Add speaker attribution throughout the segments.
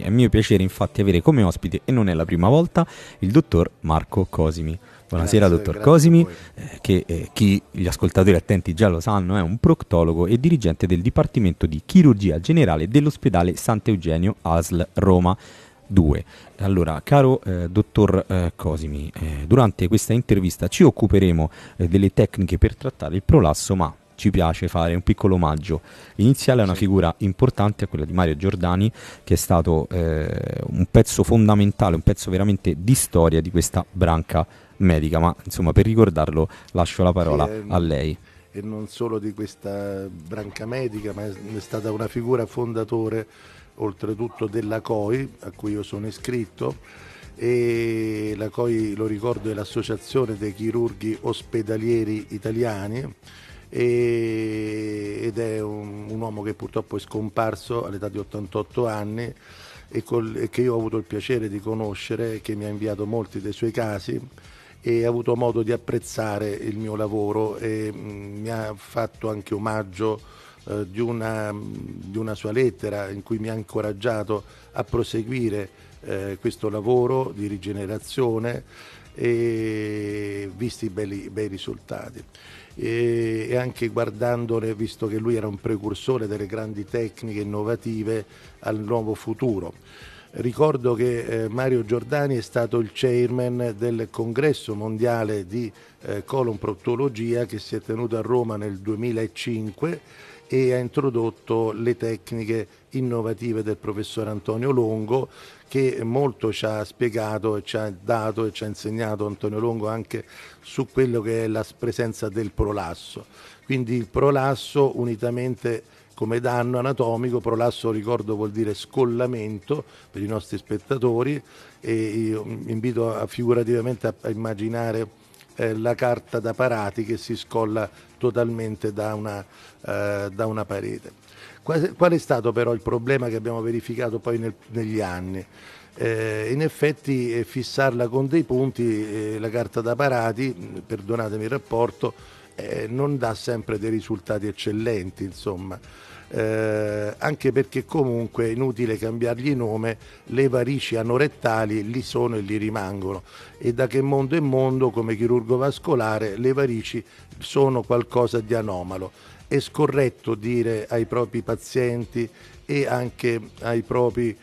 Speaker 1: È mio piacere infatti avere come ospite, e non è la prima volta, il dottor Marco Cosimi. Buonasera dottor Cosimi, che chi gli ascoltatori attenti già lo sanno, è un proctologo e dirigente del Dipartimento di Chirurgia Generale dell'ospedale Sant'Eugenio ASL Roma 2. Allora, caro dottor Cosimi, durante questa intervista ci occuperemo delle tecniche per trattare il prolasso, ma ci piace fare un piccolo omaggio iniziale a una figura importante, a quella di Mario Giordani, che è stato un pezzo fondamentale, un pezzo veramente di storia di questa branca medica, ma insomma per ricordarlo lascio la parola a lei.
Speaker 2: E non solo di questa branca medica, ma è stata una figura fondatore oltretutto della COI, a cui io sono iscritto, e la COI, lo ricordo, è l'Associazione dei Chirurghi Ospedalieri Italiani, ed è un uomo che purtroppo è scomparso all'età di 88 anni e che io ho avuto il piacere di conoscere, che mi ha inviato molti dei suoi casi e ha avuto modo di apprezzare il mio lavoro e mi ha fatto anche omaggio di una sua lettera in cui mi ha incoraggiato a proseguire questo lavoro di rigenerazione, e visti i bei risultati. E anche guardandone, visto che lui era un precursore delle grandi tecniche innovative al nuovo futuro. Ricordo che Mario Giordani è stato il chairman del congresso mondiale di colon-proctologia che si è tenuto a Roma nel 2005 e ha introdotto le tecniche innovative del professor Antonio Longo, che molto ci ha spiegato e ci ha dato e ci ha insegnato Antonio Longo anche su quello che è la presenza del prolasso. Quindi il prolasso unitamente come danno anatomico, prolasso ricordo vuol dire scollamento per i nostri spettatori, e io invito figurativamente a immaginare la carta da parati che si scolla totalmente da una parete. Qual è stato però il problema che abbiamo verificato poi negli anni? In effetti fissarla con dei punti, la carta da parati, perdonatemi il rapporto, non dà sempre dei risultati eccellenti, insomma. Anche perché comunque è inutile cambiargli nome, le varici anorettali lì sono e lì rimangono, e da che mondo è mondo, come chirurgo vascolare, le varici sono qualcosa di anomalo. È scorretto dire ai propri pazienti e anche ai propri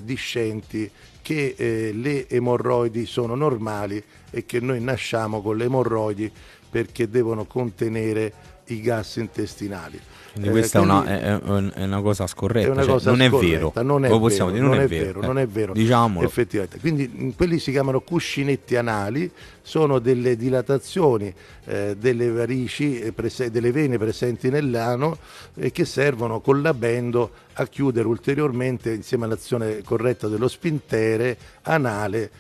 Speaker 2: discenti che le emorroidi sono normali e che noi nasciamo con le emorroidi perché devono contenere i gas intestinali.
Speaker 1: Quindi questa è una cosa scorretta,
Speaker 2: è una cosa
Speaker 1: non
Speaker 2: scorretta,
Speaker 1: è vero.
Speaker 2: Non è
Speaker 1: Lo possiamo
Speaker 2: vero,
Speaker 1: dire,
Speaker 2: non è vero, non è vero,
Speaker 1: diciamolo.
Speaker 2: effettivamente. Quindi quelli si chiamano cuscinetti anali, sono delle dilatazioni delle varici, delle vene presenti nell'ano, che servono collabendo a chiudere ulteriormente, insieme all'azione corretta dello spintere anale,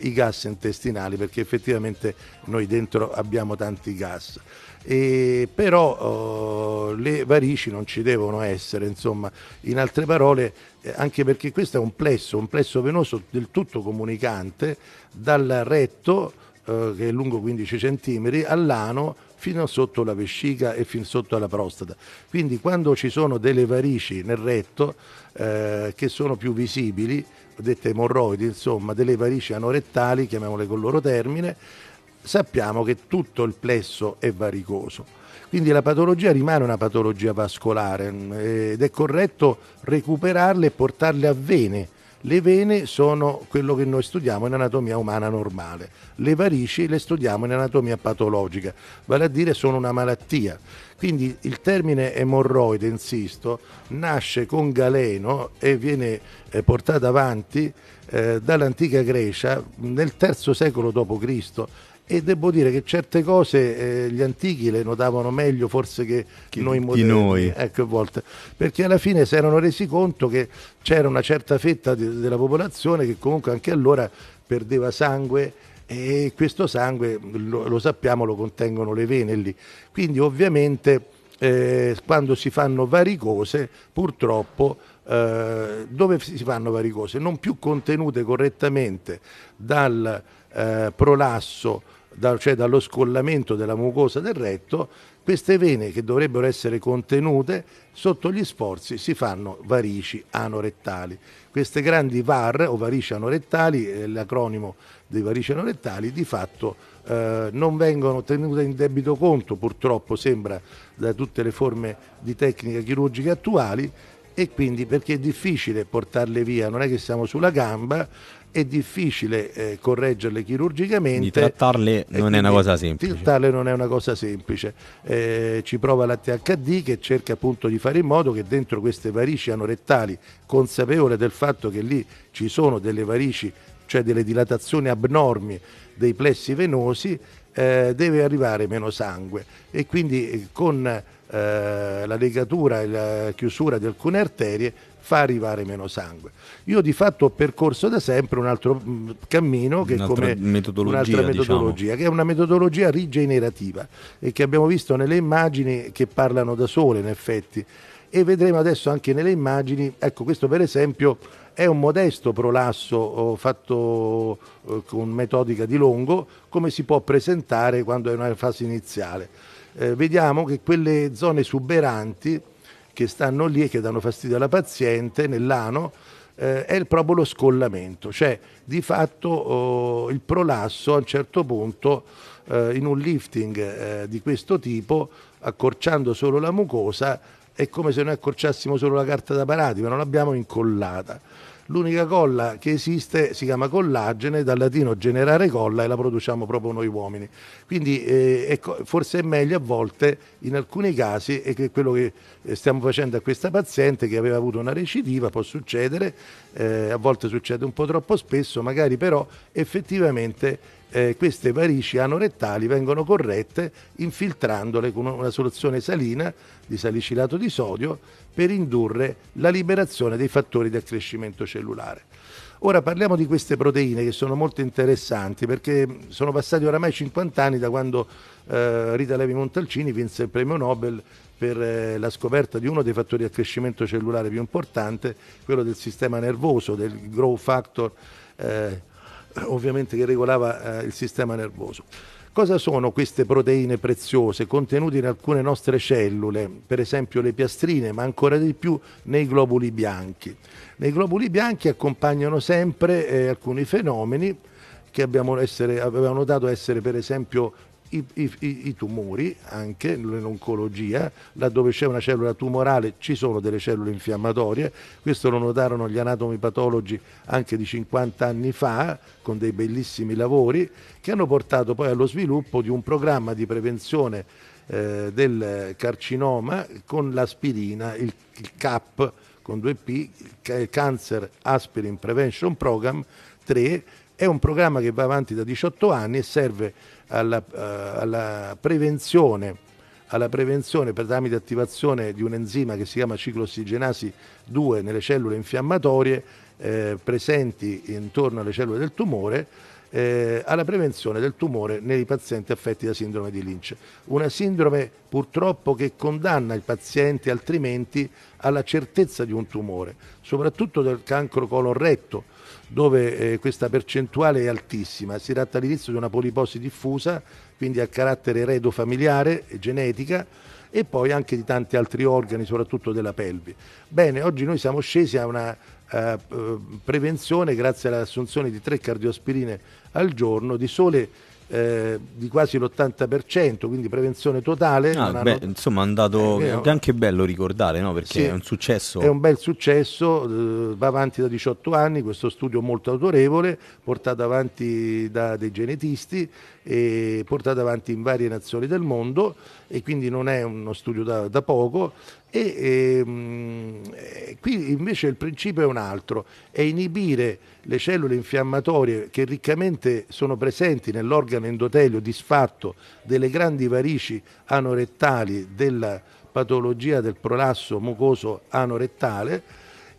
Speaker 2: i gas intestinali, perché effettivamente noi dentro abbiamo tanti gas. Però le varici non ci devono essere, insomma, in altre parole, anche perché questo è un plesso venoso del tutto comunicante dal retto, che è lungo 15 cm, all'ano fino sotto la vescica e fin sotto alla prostata. Quindi quando ci sono delle varici nel retto che sono più visibili, dette emorroidi, insomma, delle varici anorettali, chiamiamole col loro termine, sappiamo che tutto il plesso è varicoso. Quindi la patologia rimane una patologia vascolare ed è corretto recuperarle e portarle a vene. Le vene sono quello che noi studiamo in anatomia umana normale, le varici le studiamo in anatomia patologica, vale a dire sono una malattia. Quindi il termine emorroide, insisto, nasce con Galeno e viene portato avanti dall'antica Grecia nel III secolo d.C. E devo dire che certe cose gli antichi le notavano meglio forse che noi moderni, ecco, a volte, perché alla fine si erano resi conto che c'era una certa fetta della popolazione che comunque anche allora perdeva sangue, e questo sangue lo sappiamo lo contengono le vene lì. Quindi ovviamente quando si fanno varicose, purtroppo dove si fanno varicose? Non più contenute correttamente dal prolasso, cioè dallo scollamento della mucosa del retto, Queste vene che dovrebbero essere contenute, sotto gli sforzi si fanno varici anorettali. Queste grandi VAR o varici anorettali, l'acronimo dei varici anorettali, di fatto non vengono tenute in debito conto, purtroppo sembra, da tutte le forme di tecnica chirurgica attuali, e quindi perché è difficile portarle via, non è che siamo sulla gamba, è difficile correggerle chirurgicamente.
Speaker 1: Di trattarle non è una cosa semplice.
Speaker 2: Trattarle non è una cosa semplice. Ci prova la THD, che cerca appunto di fare in modo che dentro queste varici anorettali, consapevole del fatto che lì ci sono delle varici, cioè delle dilatazioni abnormi dei plessi venosi, deve arrivare meno sangue, e quindi con la legatura e la chiusura di alcune arterie fa arrivare meno sangue. Io di fatto ho percorso da sempre un altro cammino, che un'altra metodologia, che è una metodologia rigenerativa e che abbiamo visto nelle immagini, che parlano da sole in effetti, e vedremo adesso anche nelle immagini. Ecco, questo per esempio è un modesto prolasso fatto con metodica di Longo, come si può presentare quando è una fase iniziale. Vediamo che quelle zone suberanti che stanno lì e che danno fastidio alla paziente nell'ano è proprio lo scollamento, cioè di fatto il prolasso a un certo punto in un lifting di questo tipo, accorciando solo la mucosa, è come se noi accorciassimo solo la carta da paratica, non l'abbiamo incollata. L'unica colla che esiste si chiama collagene, dal latino generare colla, e la produciamo proprio noi uomini. Quindi forse è meglio a volte, in alcuni casi, e che è quello che stiamo facendo a questa paziente che aveva avuto una recidiva, può succedere, a volte succede un po' troppo spesso, magari però effettivamente queste varici anorettali vengono corrette infiltrandole con una soluzione salina di salicilato di sodio per indurre la liberazione dei fattori di accrescimento cellulare. Ora parliamo di queste proteine, che sono molto interessanti, perché sono passati oramai 50 anni da quando Rita Levi-Montalcini vinse il premio Nobel per la scoperta di uno dei fattori di accrescimento cellulare più importante, quello del sistema nervoso, del growth factor, ovviamente, che regolava il sistema nervoso. Cosa sono queste proteine preziose contenute in alcune nostre cellule, per esempio le piastrine, ma ancora di più nei globuli bianchi? Nei globuli bianchi accompagnano sempre alcuni fenomeni che avevamo notato essere, per esempio, i tumori, anche nell'oncologia, laddove c'è una cellula tumorale ci sono delle cellule infiammatorie. Questo lo notarono gli anatomi-patologi anche di 50 anni fa, con dei bellissimi lavori che hanno portato poi allo sviluppo di un programma di prevenzione del carcinoma con l'aspirina, il CAP con 2P, il Cancer Aspirin Prevention Program 3. È un programma che va avanti da 18 anni e serve alla prevenzione per tramite attivazione di un enzima che si chiama cicloossigenasi 2 nelle cellule infiammatorie presenti intorno alle cellule del tumore, alla prevenzione del tumore nei pazienti affetti da sindrome di Lynch. Una sindrome purtroppo che condanna i pazienti altrimenti alla certezza di un tumore, soprattutto del cancro colon retto, dove questa percentuale è altissima. Si tratta all'inizio di una poliposi diffusa, quindi a carattere eredofamiliare e genetica, e poi anche di tanti altri organi, soprattutto della pelvi. Bene, oggi noi siamo scesi a una prevenzione, grazie all'assunzione di 3 cardioaspirine al giorno, di sole di quasi l'80%, quindi prevenzione totale.
Speaker 1: Insomma, è un dato è anche bello ricordare, no? Perché sì, è un successo.
Speaker 2: È un bel successo, va avanti da 18 anni, questo studio molto autorevole, portato avanti da dei genetisti e portato avanti in varie nazioni del mondo, e quindi non è uno studio da poco. Qui invece il principio è un altro, è inibire le cellule infiammatorie che riccamente sono presenti nell'organo endotelio disfatto delle grandi varici anorettali della patologia del prolasso mucoso anorettale,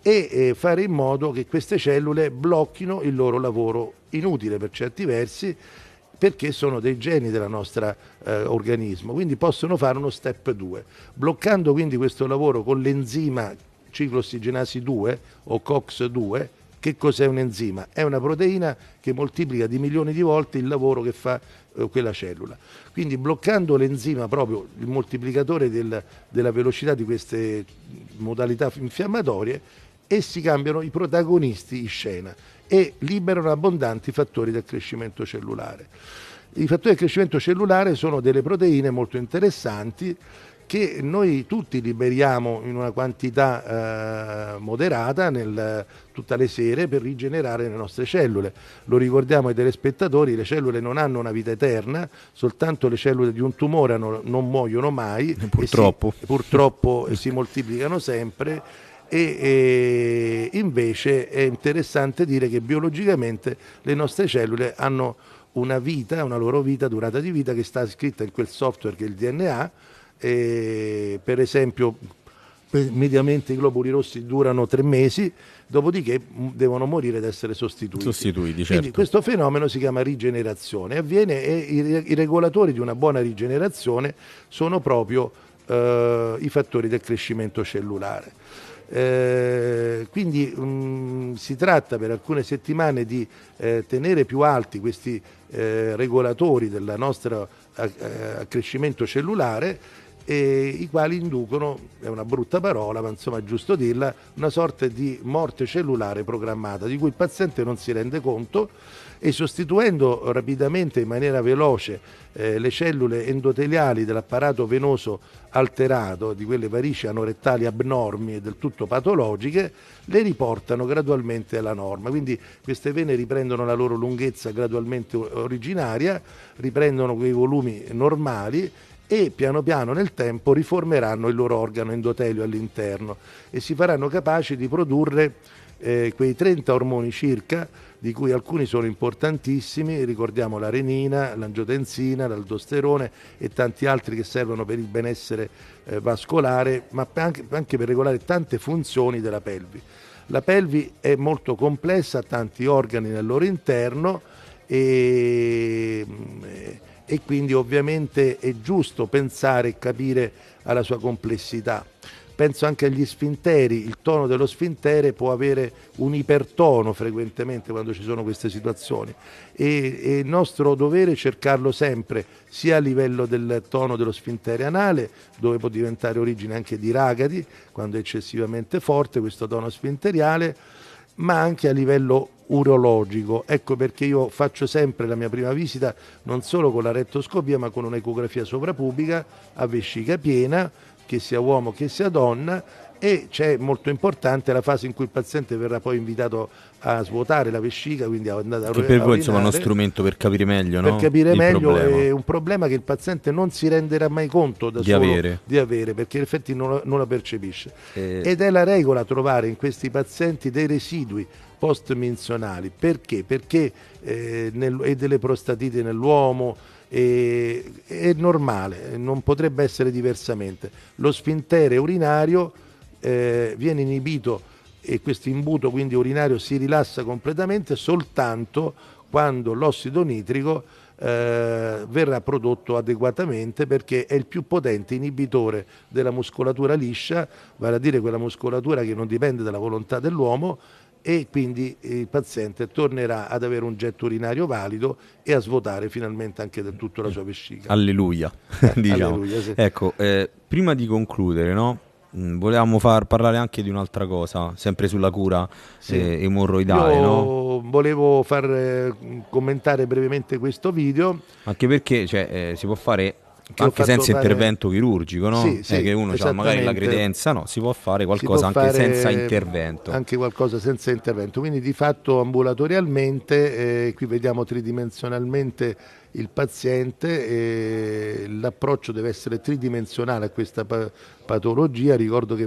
Speaker 2: e fare in modo che queste cellule blocchino il loro lavoro inutile per certi versi, perché sono dei geni del nostro organismo, quindi possono fare uno step 2. Bloccando quindi questo lavoro con l'enzima cicloossigenasi 2 o COX2, Che cos'è un enzima? È una proteina che moltiplica di milioni di volte il lavoro che fa quella cellula. Quindi bloccando l'enzima, proprio il moltiplicatore della velocità di queste modalità infiammatorie, essi cambiano i protagonisti in scena e liberano abbondanti fattori del crescimento cellulare. I fattori del crescimento cellulare sono delle proteine molto interessanti che noi tutti liberiamo in una quantità moderata tutte le sere per rigenerare le nostre cellule. Lo ricordiamo ai telespettatori, le cellule non hanno una vita eterna, soltanto le cellule di un tumore non muoiono mai, purtroppo si moltiplicano sempre. E invece è interessante dire che biologicamente le nostre cellule hanno una loro vita, durata di vita che sta scritta in quel software che è il DNA. Per esempio mediamente i globuli rossi durano 3 mesi, dopodiché devono morire ed essere sostituiti,
Speaker 1: certo.
Speaker 2: Quindi questo fenomeno si chiama rigenerazione, avviene e i regolatori di una buona rigenerazione sono proprio i fattori del crescimento cellulare. Quindi si tratta per alcune settimane di tenere più alti questi regolatori del nostro accrescimento cellulare, i quali inducono, è una brutta parola ma insomma è giusto dirla, una sorta di morte cellulare programmata di cui il paziente non si rende conto, e sostituendo rapidamente in maniera veloce le cellule endoteliali dell'apparato venoso alterato, di quelle varici anorettali abnormi e del tutto patologiche, le riportano gradualmente alla norma. Quindi queste vene riprendono la loro lunghezza gradualmente originaria, riprendono quei volumi normali e piano piano nel tempo riformeranno il loro organo endotelio all'interno e si faranno capaci di produrre quei 30 ormoni circa, di cui alcuni sono importantissimi, ricordiamo la renina, l'angiotensina, l'aldosterone e tanti altri che servono per il benessere vascolare, ma anche per regolare tante funzioni della pelvi. La pelvi è molto complessa, ha tanti organi nel loro interno e quindi ovviamente è giusto pensare e capire alla sua complessità. Penso anche agli sfinteri, il tono dello sfintere può avere un ipertono frequentemente quando ci sono queste situazioni e il nostro dovere è cercarlo sempre, sia a livello del tono dello sfintere anale, dove può diventare origine anche di ragadi quando è eccessivamente forte questo tono sfinteriale, ma anche a livello urologico. Ecco perché io faccio sempre la mia prima visita non solo con la rettoscopia ma con un'ecografia sovrapubica a vescica piena, che sia uomo che sia donna, e c'è molto importante la fase in cui il paziente verrà poi invitato a svuotare la vescica, quindi andare a
Speaker 1: che per voi insomma è uno strumento per capire meglio, no?
Speaker 2: Per capire meglio
Speaker 1: problema.
Speaker 2: È un problema che il paziente non si renderà mai conto da solo di avere, perché in effetti non la percepisce. Ed è la regola trovare in questi pazienti dei residui post-minzionali. Perché? Perché e delle prostatiti nell'uomo, è normale, non potrebbe essere diversamente. Lo sfintere urinario viene inibito e questo imbuto quindi urinario si rilassa completamente soltanto quando l'ossido nitrico verrà prodotto adeguatamente, perché è il più potente inibitore della muscolatura liscia, vale a dire quella muscolatura che non dipende dalla volontà dell'uomo, e quindi il paziente tornerà ad avere un getto urinario valido e a svuotare finalmente anche del tutto la sua vescica.
Speaker 1: Alleluia, diciamo.
Speaker 2: Alleluia, sì.
Speaker 1: Ecco, prima di concludere, no? Volevamo parlare anche di un'altra cosa, sempre sulla cura emorroidale.
Speaker 2: Io
Speaker 1: no?
Speaker 2: volevo far commentare brevemente questo video.
Speaker 1: Anche perché si può fare anche senza intervento chirurgico, no?
Speaker 2: Sì,
Speaker 1: che uno ha magari la credenza, no, si può fare qualcosa anche senza intervento.
Speaker 2: Anche qualcosa senza intervento, quindi di fatto ambulatorialmente, qui vediamo tridimensionalmente il paziente, l'approccio deve essere tridimensionale a questa patologia. Ricordo che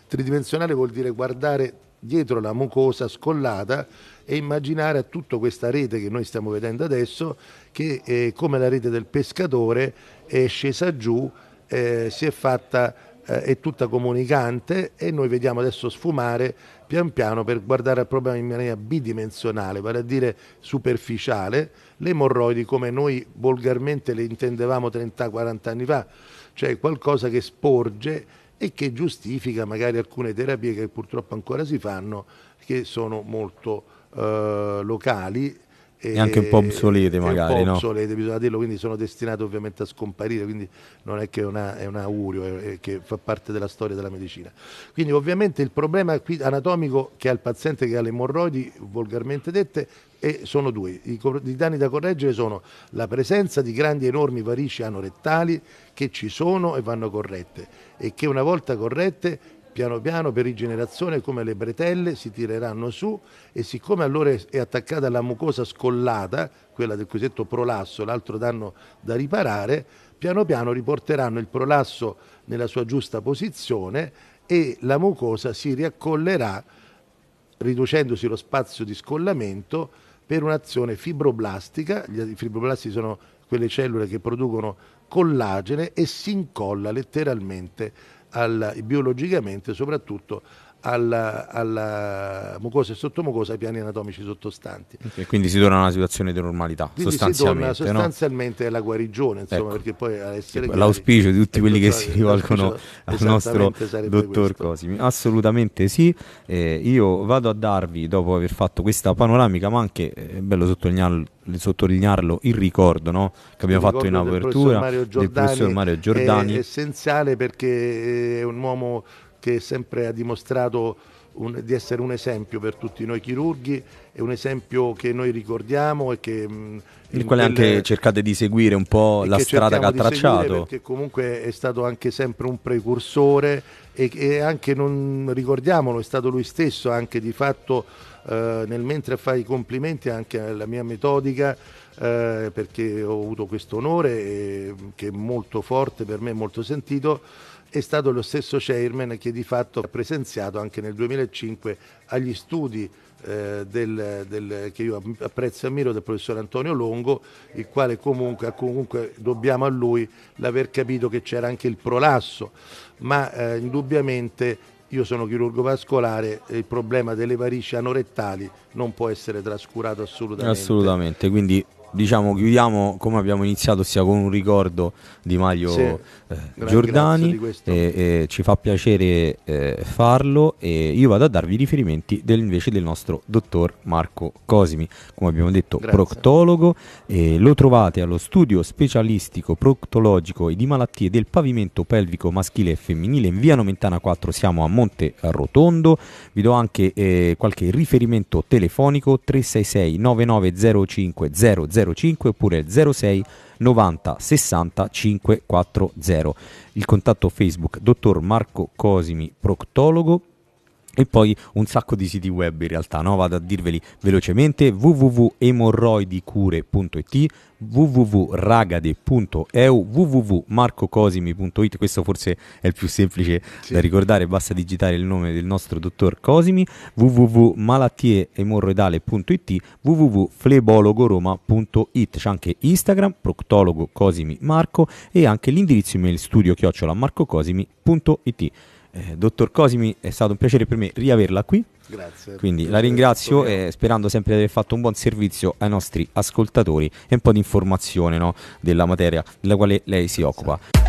Speaker 2: tridimensionale vuol dire guardare dietro la mucosa scollata e immaginare a tutta questa rete che noi stiamo vedendo adesso, che è come la rete del pescatore, è scesa giù, si è fatta, è tutta comunicante, e noi vediamo adesso sfumare pian piano per guardare al problema in maniera bidimensionale, vale a dire superficiale, le emorroidi come noi volgarmente le intendevamo 30-40 anni fa, cioè qualcosa che sporge e che giustifica magari alcune terapie che purtroppo ancora si fanno, che sono molto locali
Speaker 1: e anche un po' obsolete magari,
Speaker 2: un po'
Speaker 1: no?
Speaker 2: obsolete, bisogna dirlo, quindi sono destinate ovviamente a scomparire, quindi non è che è un augurio, è che fa parte della storia della medicina. Quindi ovviamente il problema qui anatomico che ha il paziente che ha le emorroidi, volgarmente dette, sono due. I danni da correggere sono la presenza di grandi enormi varici anorettali che ci sono e vanno corrette, e che una volta corrette piano piano per rigenerazione come le bretelle si tireranno su, e siccome allora è attaccata alla mucosa scollata, quella del cosiddetto prolasso, l'altro danno da riparare, piano piano riporteranno il prolasso nella sua giusta posizione e la mucosa si riaccollerà riducendosi lo spazio di scollamento per un'azione fibroblastica. I fibroblasti sono quelle cellule che producono collagene e si incolla letteralmente biologicamente soprattutto alla mucosa e sottomucosa, ai piani anatomici sottostanti.
Speaker 1: Okay, quindi si torna a una situazione di normalità,
Speaker 2: quindi
Speaker 1: sostanzialmente.
Speaker 2: Si torna sostanzialmente alla guarigione, insomma,
Speaker 1: ecco,
Speaker 2: perché poi a essere chiari,
Speaker 1: l'auspicio di tutti quelli che si rivolgono al nostro dottor Cosimi. Assolutamente sì. Io vado a darvi, dopo aver fatto questa panoramica, ma anche è bello sottolinearlo, il ricordo, no? Che abbiamo fatto in apertura del professor Mario Giordani.
Speaker 2: È essenziale perché è un uomo che sempre ha dimostrato di essere un esempio per tutti noi chirurghi, è un esempio che noi ricordiamo e che
Speaker 1: il quale anche cercate di seguire un po' la strada che ha tracciato,
Speaker 2: perché comunque è stato anche sempre un precursore e anche, non ricordiamolo, è stato lui stesso anche di fatto nel mentre fa i complimenti anche alla mia metodica, perché ho avuto questo onore che è molto forte per me, molto sentito. È stato lo stesso chairman che di fatto ha presenziato anche nel 2005 agli studi che io apprezzo e ammiro, del professor Antonio Longo, il quale comunque dobbiamo a lui l'aver capito che c'era anche il prolasso, ma indubbiamente io sono chirurgo vascolare e il problema delle varici anorettali non può essere trascurato assolutamente.
Speaker 1: Assolutamente, quindi diciamo chiudiamo come abbiamo iniziato, sia con un ricordo di Mario Giordani, e ci fa piacere farlo, e io vado a darvi i riferimenti invece del nostro dottor Marco Cosimi, come abbiamo detto. Grazie. Proctologo, lo trovate allo studio specialistico proctologico e di malattie del pavimento pelvico maschile e femminile in via Nomentana 4, siamo a Monte Rotondo. Vi do anche qualche riferimento telefonico: 366 9905 005 oppure 06 90 60 540. Il contatto Facebook dottor Marco Cosimi Proctologo, e poi un sacco di siti web in realtà, no? Vado a dirveli velocemente: www.emorroidicure.it, www.ragade.eu, www.marcocosimi.it. questo forse è il più semplice da ricordare, basta digitare il nome del nostro dottor Cosimi, www.malattieemorroidale.it, www.flebologoroma.it. c'è anche Instagram, proctologo Cosimi Marco, e anche l'indirizzo email studio@marcocosimi.it. Dottor Cosimi, è stato un piacere per me riaverla qui.
Speaker 2: Grazie.
Speaker 1: Quindi la ringrazio, sperando sempre di aver fatto un buon servizio ai nostri ascoltatori e un po' di informazione, no, della materia della quale lei si occupa.